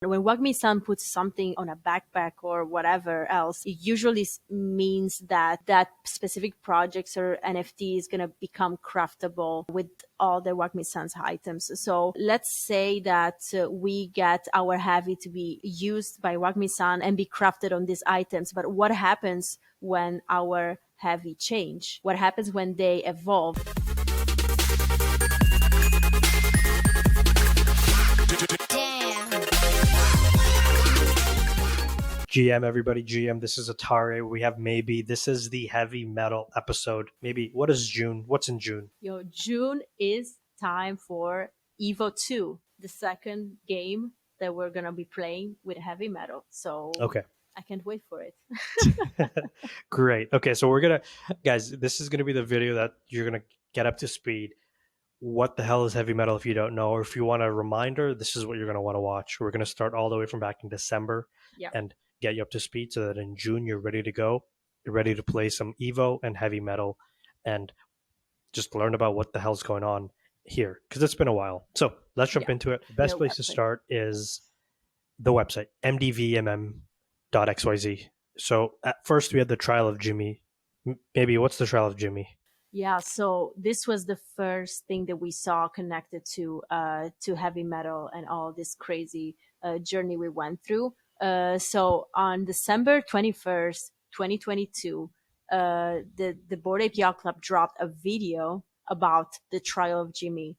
When Wagmi-san puts something on a backpack or whatever else, it usually means that that specific projects or NFT is going to become craftable with all the Wagmi-san's items. So let's say that we get our heavy to be used by Wagmi-san and be crafted on these items. But what happens when our heavy change? What happens when they evolve? GM, everybody, GM, this is Atare. We have Maybe. This is the heavy metal episode. Maybe, what is June? What's in June? June is time for Evo 2, the second game that we're going to be playing with heavy metal. So okay. I can't wait for it. Great. Okay, so we're going to, guys, this is going to be the video that you're going to get up to speed. What the hell is heavy metal if you don't know? Or if you want a reminder, this is what you're going to want to watch. We're going to start all the way from back in December. Yeah. And get you up to speed so that in June you're ready to go. You're ready to play some Evo and heavy metal and just learn about what the hell's going on here because it's been a while. So let's jump into it. The best place to start is the website, mdvmm.xyz. So at first we had the trial of Jimmy. Maybe what's the trial of Jimmy? Yeah, so this was the first thing that we saw connected to heavy metal and all this crazy journey we went through. So on December 21st, 2022, the Bored Ape Yacht Club dropped a video about the trial of Jimmy.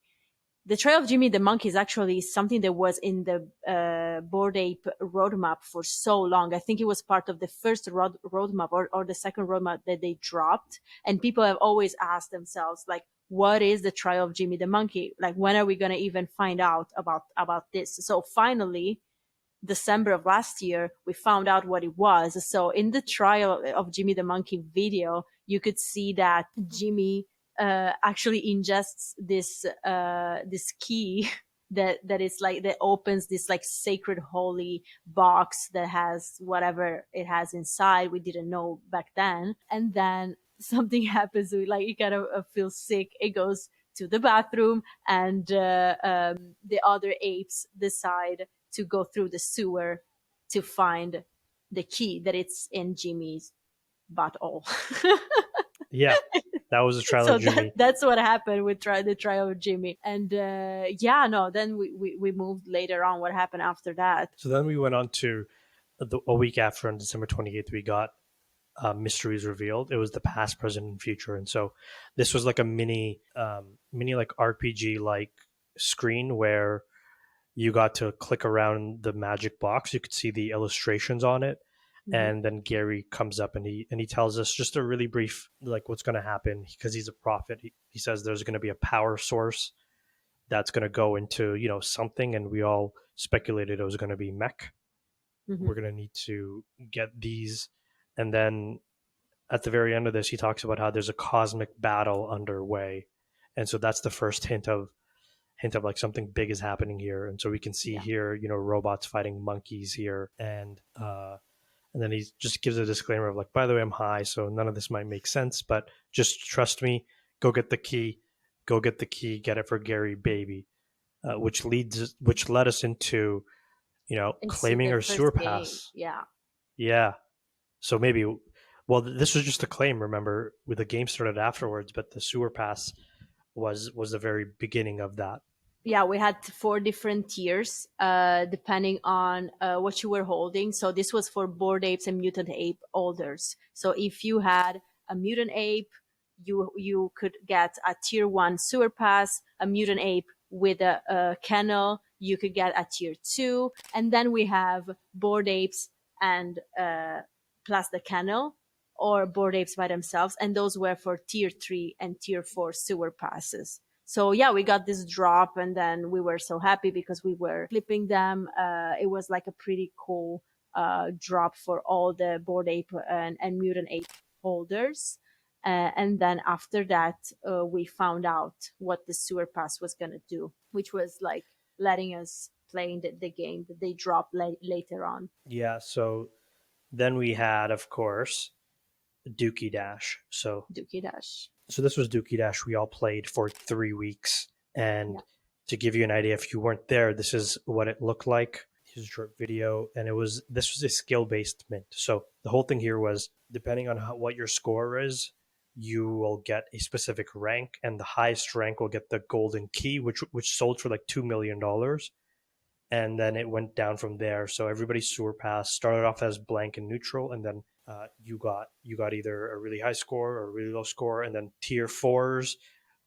The trial of Jimmy the Monkey is actually something that was in the Bored Ape roadmap for so long. I think it was part of the first roadmap or the second roadmap that they dropped. And people have always asked themselves, like, what is the trial of Jimmy the Monkey? Like, when are we going to even find out about this? So finally, December of last year, we found out what it was. So in the trial of Jimmy the Monkey video, you could see that Jimmy actually ingests this key that is like that opens this like sacred holy box that has whatever it has inside. We didn't know back then, and then something happens. Like you kind of feel sick. It goes to the bathroom, and the other apes decide to go through the sewer to find the key that it's in Jimmy's butthole. Yeah, that was a trial of Jimmy. That's what happened with the trial of Jimmy. And then we moved later on. What happened after that? So then we went on to a week after, on December 28th, we got mysteries revealed. It was the past, present, and future. And so this was like a mini like RPG like screen where you got to click around the magic box. You could see the illustrations on it. Mm-hmm. And then Gary comes up and he tells us just a really brief, like, what's going to happen, because he's a prophet. He says there's going to be a power source that's going to go into, something. And we all speculated it was going to be mech. Mm-hmm. We're going to need to get these. And then at the very end of this, he talks about how there's a cosmic battle underway. And so that's the first hint of like something big is happening here. And so we can see here, robots fighting monkeys here. And then he just gives a disclaimer of like, by the way, I'm high, so none of this might make sense, but just trust me, go get the key, get it for Gary, baby. Which led us into, claiming our sewer pass. Yeah. Yeah. So maybe, well, this was just a claim, remember, with the game started afterwards, but the sewer pass was the very beginning of that. Yeah, we had 4 different tiers, depending on what you were holding. So this was for Bored Apes and Mutant Ape holders. So if you had a Mutant Ape, you could get a tier 1 sewer pass. A Mutant Ape with a Kennel, you could get a tier 2. And then we have Bored Apes and plus the Kennel, or Bored Apes by themselves. And those were for tier 3 and tier 4 sewer passes. So yeah, we got this drop, and then we were so happy because we were flipping them. It was like a pretty cool drop for all the Bored Ape and Mutant Ape holders. And then after that, we found out what the sewer pass was going to do, which was like letting us play in the game that they dropped later on. Yeah, so then we had, of course, Dookey Dash. So this was Dookey Dash. We all played for 3 weeks. And to give you an idea, if you weren't there, this is what it looked like. is a short video, and this was a skill based mint. So the whole thing here was depending on what your score is, you will get a specific rank, and the highest rank will get the golden key, which sold for like $2 million, and then it went down from there. So everybody's sewer pass started off as blank and neutral, and then you got either a really high score or a really low score, and then tier fours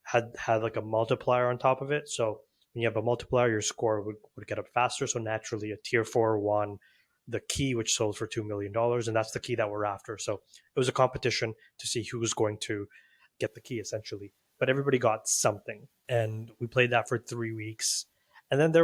had like a multiplier on top of it. So when you have a multiplier, your score would get up faster. So naturally, a tier four won the key, which sold for $2 million, and that's the key that we're after. So it was a competition to see who was going to get the key, essentially. But everybody got something, and we played that for 3 weeks. And then we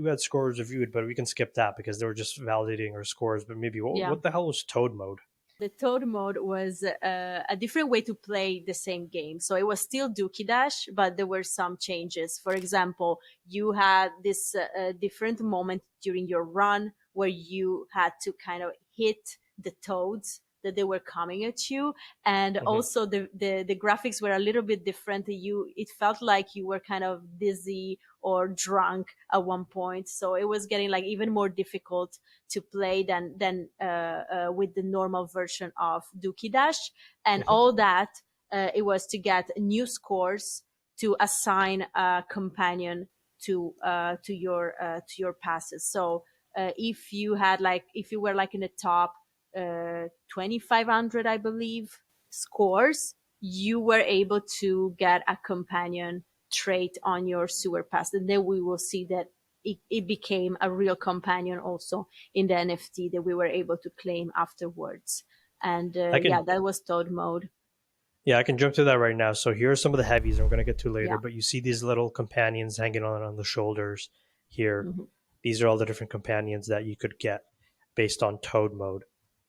had scores reviewed, but we can skip that because they were just validating our scores. But maybe what the hell was Toad mode? The Toad mode was a different way to play the same game. So it was still Dookey Dash, but there were some changes. For example, you had this different moment during your run where you had to kind of hit the toads that they were coming at you, and also the graphics were a little bit different. It felt like you were kind of dizzy or drunk at one point, so it was getting like even more difficult to play than with the normal version of Dookey Dash. And all that it was to get new scores to assign a companion to your passes. So if you were like in the top 2,500, I believe, scores, you were able to get a companion trait on your sewer pass. And then we will see that it became a real companion also in the NFT that we were able to claim afterwards. And that was Toad mode. Yeah, I can jump to that right now. So here are some of the heavies, and we're going to get to later. Yeah. But you see these little companions hanging on the shoulders here. These are all the different companions that you could get based on Toad mode.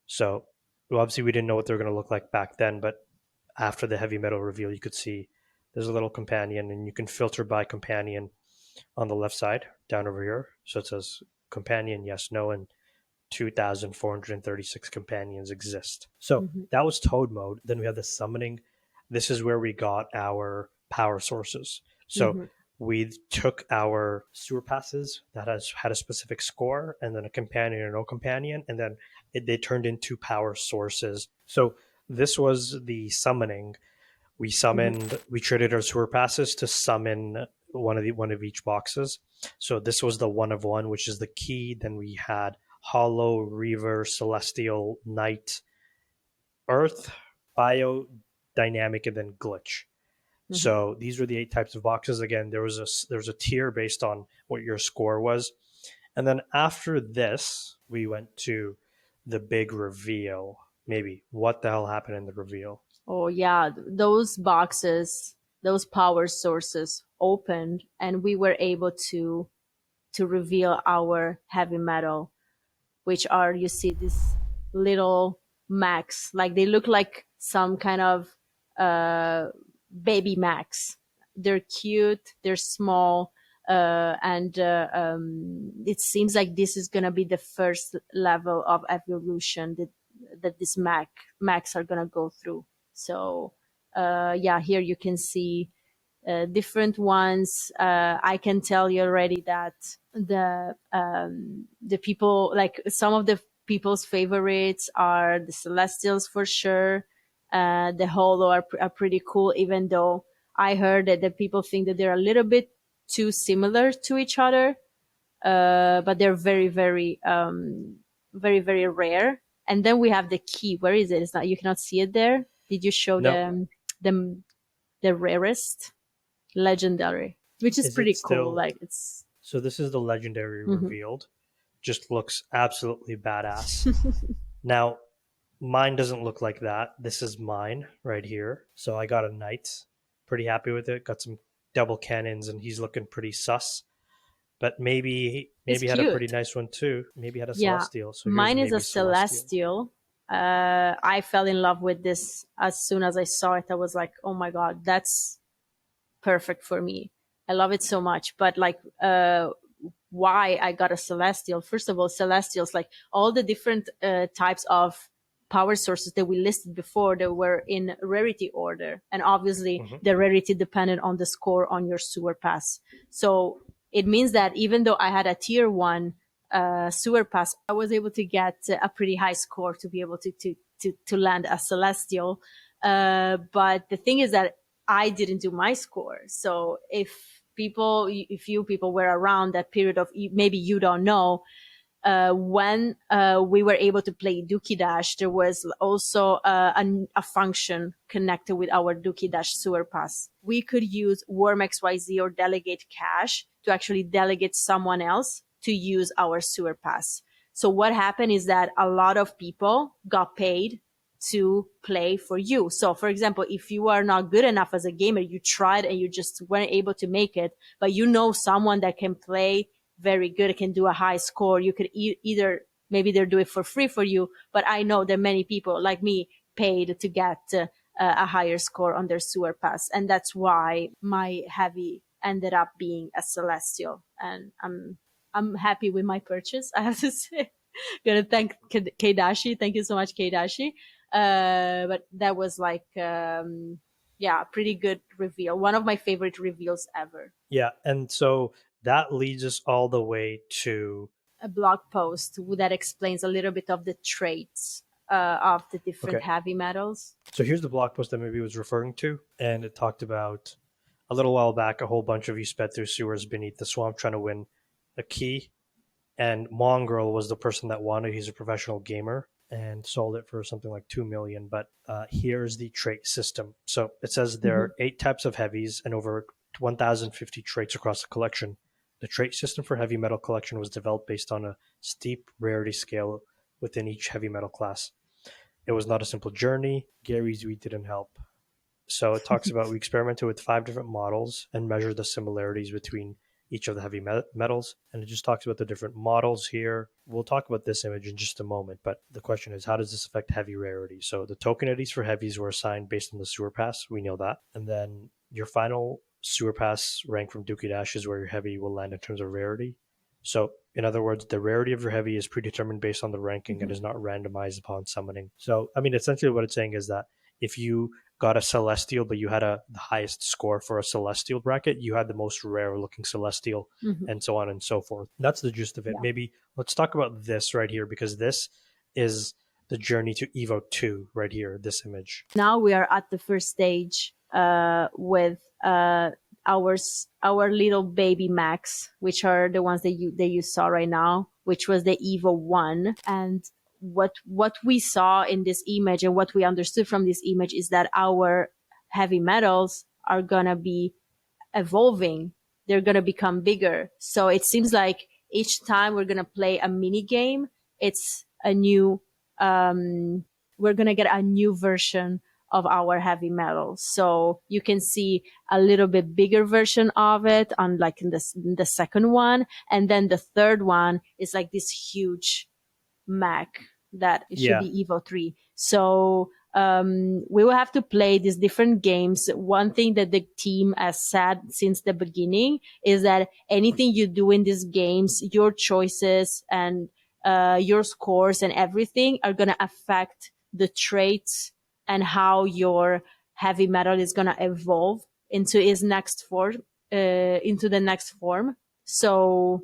So obviously we didn't know what they were going to look like back then, but after the heavy metal reveal, you could see there's a little companion, and you can filter by companion on the left side down over here. So it says companion, yes, no, and 2,436 companions exist. So that was Toad mode. Then we have the summoning. This is where we got our power sources. So we took our sewer passes that had a specific score, and then a companion or no companion, and then they turned into power sources. So this was the summoning. We summoned, we traded our sewer passes to summon one of each boxes. So this was the 1 of 1, which is the key. Then we had Hollow, Reaver, Celestial, Night, Earth, Bio, Dynamic, and then Glitch. So these were the 8 types of boxes. Again, there was a tier based on what your score was. And then after this, we went to the big reveal. Maybe what the hell happened in the reveal? Oh yeah, those boxes, those power sources opened, and we were able to reveal our heavy metal, which are, you see, these little mechs. Like they look like some kind of baby mechs. They're cute, they're small, and it seems like this is gonna be the first level of evolution that these mechs are gonna go through. So here you can see different ones. I can tell you already that the people, like some of the people's favorites are the Celestials for sure. The Holo are pretty cool, even though I heard that the people think that they're a little bit too similar to each other. But they're very, very, very, very rare. And then we have the key. Where is it? It's not. You cannot see it there. Did you show the rarest? Legendary, which is pretty cool. Like it's. So this is the legendary revealed. Just looks absolutely badass. Now, mine doesn't look like that. This is mine right here. So I got a knight. Pretty happy with it. Got some double cannons, and he's looking pretty sus. But maybe had a pretty nice one too. Maybe had a celestial. So mine is a celestial. I fell in love with this as soon as I saw it. I was like, oh my god, that's perfect for me. I love it so much. But like why I got a celestial? First of all, celestials, like all the different types of power sources that we listed before, that were in rarity order, and obviously the rarity depended on the score on your sewer pass. So it means that even though I had a tier 1 sewer pass, I was able to get a pretty high score to be able to land a celestial. But the thing is that I didn't do my score. So if you people were around that period of, maybe you don't know, when we were able to play Dookey Dash, there was also a function connected with our Dookey Dash sewer pass. We could use Worm XYZ or Delegate Cash to actually delegate someone else to use our sewer pass. So what happened is that a lot of people got paid to play for you. So for example, if you are not good enough as a gamer, you tried and you just weren't able to make it, but you know someone that can play very good, can do a high score, you could either, maybe they'll do it for free for you, but I know that many people like me paid to get a higher score on their sewer pass. And that's why my heavy ended up being a celestial. And I'm happy with my purchase, I have to say. Gonna thank Keidashi. Thank you so much, Keidashi. But that was like, yeah, pretty good reveal. One of my favorite reveals ever. Yeah, and so that leads us all the way to A blog post that explains a little bit of the traits of the different heavy metals. So here's the blog post that maybe was referring to, and it talked about a little while back, a whole bunch of you sped through sewers beneath the swamp trying to win a key, and Mongrel was the person that won it. He's a professional gamer and sold it for something like 2 million. But here's the trait system. So it says there are 8 types of heavies and over 1,050 traits across the collection. The trait system for heavy metal collection was developed based on a steep rarity scale within each heavy metal class. It was not a simple journey. Gary's Wheat didn't help. So it talks about, we experimented with 5 different models and measured the similarities between each of the heavy metals. And it just talks about the different models here. We'll talk about this image in just a moment, but the question is, how does this affect heavy rarity? So the token IDs for heavies were assigned based on the sewer pass. We know that. And then your final sewer pass rank from Dookey Dash is where your heavy will land in terms of rarity. So in other words, the rarity of your heavy is predetermined based on the ranking and is not randomized upon summoning. So, I mean, essentially what it's saying is that if you got a celestial, but you had the highest score for a celestial bracket, you had the most rare looking celestial, and so on and so forth. That's the gist of it. Yeah. Maybe let's talk about this right here, because this is the journey to Evo 2 right here, this image. Now we are at the first stage with our little baby mechs, which are the ones that you saw right now, which was the Evo 1. And what we saw in this image and what we understood from this image is that our heavy metals are gonna be evolving. They're gonna become bigger. So it seems like each time we're gonna play a mini game, it's a new, we're gonna get a new version of our heavy metals. So you can see a little bit bigger version of it on like in the second one. And then the third one is like this huge mech that it should be Evo 3. So we will have to play these different games. One thing that the team has said since the beginning is that anything you do in these games, your choices and your scores and everything are going to affect the traits and how your heavy metal is going to evolve into its next form, into the next form. So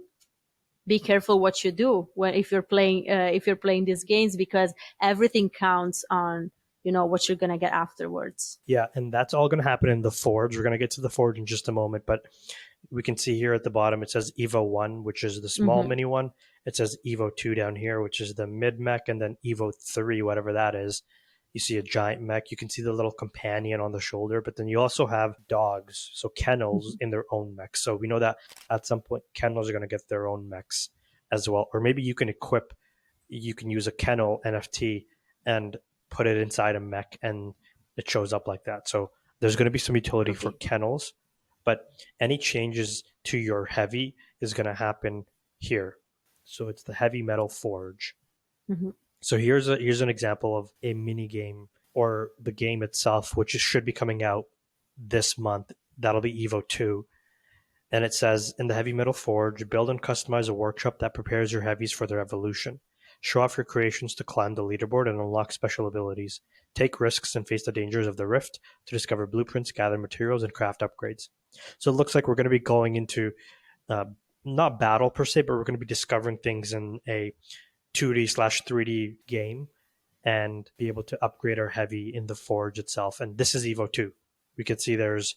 be careful what you do if you're playing these games, because everything counts on, what you're going to get afterwards. Yeah. And that's all going to happen in the forge. We're going to get to the forge in just a moment, but we can see here at the bottom, it says Evo 1, which is the small mini one. It says Evo 2 down here, which is the mid mech, and then Evo 3, whatever that is. You see a giant mech. You can see the little companion on the shoulder, but then you also have dogs, so kennels in their own mechs. So we know that at some point kennels are going to get their own mechs as well. Or maybe you can use a kennel NFT and put it inside a mech and it shows up like that. So there's going to be some utility for kennels, but any changes to your heavy is going to happen here. So it's the heavy metal forge. So here's an example of a mini game, or the game itself, which should be coming out this month. That'll be Evo 2. And it says, in the heavy metal forge, build and customize a workshop that prepares your heavies for their evolution. Show off your creations to climb the leaderboard and unlock special abilities. Take risks and face the dangers of the rift to discover blueprints, gather materials, and craft upgrades. So it looks like we're going to be going into uh, not battle per se, but we're going to be discovering things in a 2D/3D game and be able to upgrade our heavy in the forge itself. And this is Evo 2. We can see there's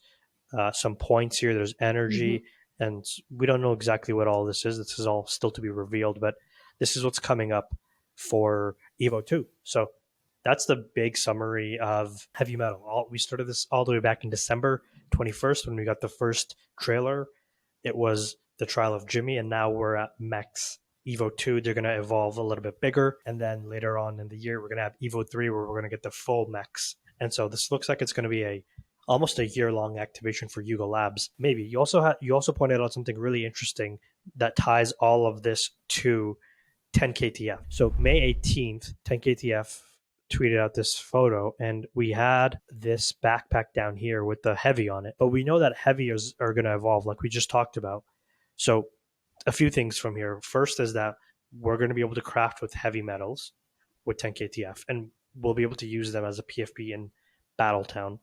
some points here, there's Mm-hmm. energy, and we don't know exactly what all this is. This is all still to be revealed, but this is what's coming up for Evo 2. So that's the big summary of heavy metal. We started this all the way back in December 21st when we got the first trailer. It was the trial of Jimmy, and now we're at Mechs. Evo 2, they're going to evolve a little bit bigger. And then later on in the year, we're going to have Evo 3 where we're going to get the full mechs. And so this looks like it's going to be almost a year-long activation for Yuga Labs. Maybe you also pointed out something really interesting that ties all of this to 10KTF. So May 18th, 10KTF tweeted out this photo, and we had this backpack down here with the heavy on it. But we know that heavies are going to evolve, like we just talked about. So a few things from here. First is that we're going to be able to craft with heavy metals with 10KTF, and we'll be able to use them as a PFP in Battletown.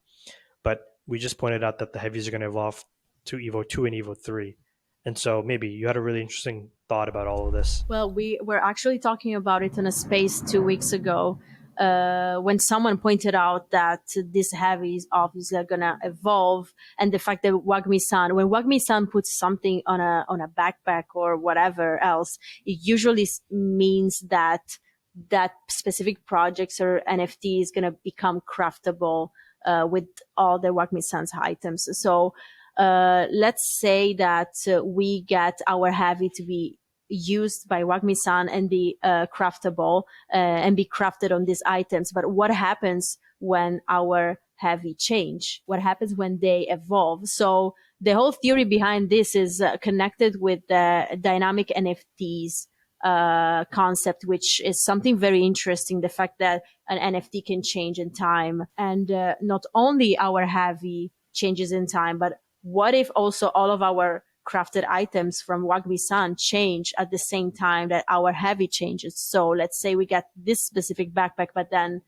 But we just pointed out that the heavies are going to evolve to Evo 2 and Evo 3. And so maybe you had a really interesting thought about all of this. Well, we were actually talking about it in a space 2 weeks ago when someone pointed out that these heavies obviously are gonna evolve, and the fact that Wagmi-san, when Wagmi-san puts something on a backpack or whatever else, it usually means that that specific projects or NFT is gonna become craftable with all the Wagmi-san's items. So let's say that we get our heavy to be used by Wagmi-san and be craftable and be crafted on these items. But what happens when our heavy change? What happens when they evolve? So the whole theory behind this is connected with the dynamic NFTs concept, which is something very interesting. The fact that an NFT can change in time, and not only our heavy changes in time, but what if also all of our crafted items from Wagmi-san change at the same time that our heavy changes? So let's say we get this specific backpack, but then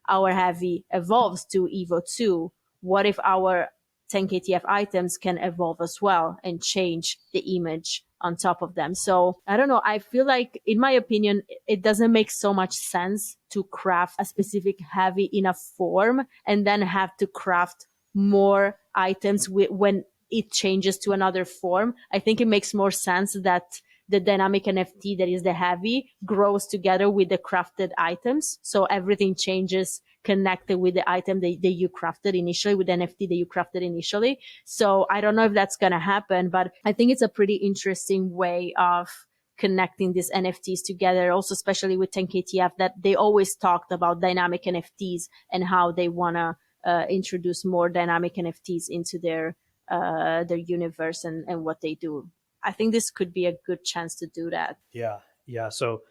our heavy evolves to Evo 2. What if our 10KTF items can evolve as well and change the image on top of them? So I don't know. I feel like, in my opinion, it doesn't make so much sense to craft a specific heavy in a form and then have to craft more items when it changes to another form. I think it makes more sense that the dynamic NFT that is the heavy grows together with the crafted items. So everything changes connected with the item that you crafted initially, with the NFT that you crafted initially. So I don't know if that's going to happen, but I think it's a pretty interesting way of connecting these NFTs together, also especially with 10KTF, that they always talked about dynamic NFTs and how they want to introduce more dynamic NFTs into their universe and what they do. I think this could be a good chance to do that. Yeah. So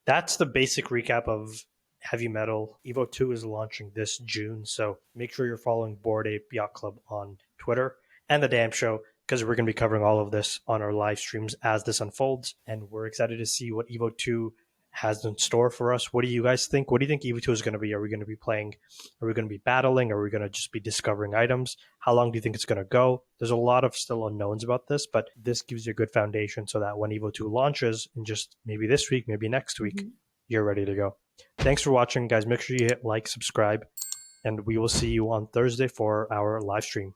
that's the basic recap of Heavy Metal. Evo 2 is launching this June, so make sure you're following Bored Ape Yacht Club on Twitter and The Damn Show, because we're going to be covering all of this on our live streams as this unfolds, and we're excited to see what Evo 2 has in store for us. What do you guys think? What do you think Evo 2 is going to be? Are we going to be playing? Are we going to be battling? Are we going to just be discovering items? How long do you think it's going to go? There's a lot of still unknowns about this, but this gives you a good foundation so that when Evo 2 launches in just maybe this week, maybe next week, you're ready to go. Thanks for watching, guys. Make sure you hit like, subscribe, and we will see you on Thursday for our live stream.